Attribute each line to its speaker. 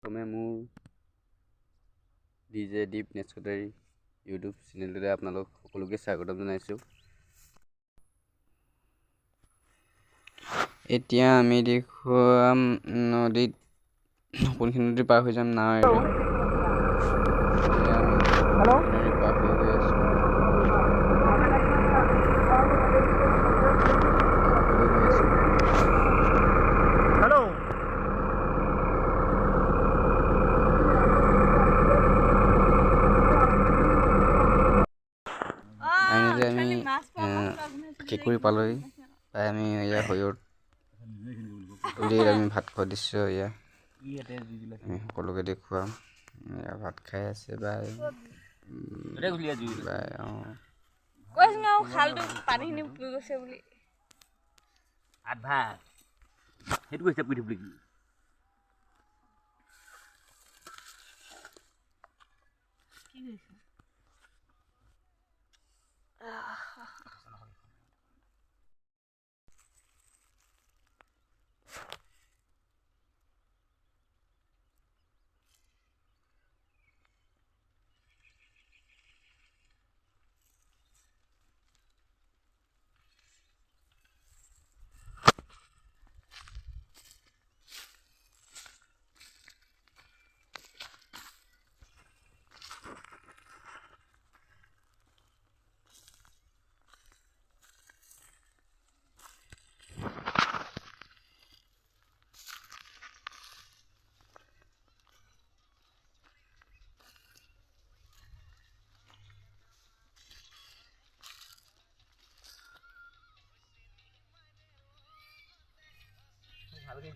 Speaker 1: প্ৰথমে মোৰ DJ দীপ নেচকটাৰী YouTube চেনেলটোতে আপোনালোক সকলোকে স্বাগতম জনাইছোঁ। এতিয়া আমি দেখুৱাম নদীত কোনখিনি নদী পাৰ হৈ যাম নাৱেৰে। পাৰ হৈ গৈ আছোঁ। আমি কেঁকুৰি পালোহি পাই আমি এয়া শৰীৰত তুলি আমি ভাত খোৱা দৃশ্য এয়া আমি সকলোকে দেখুৱাম। এয়া ভাত খাই আছে বাই ভালকে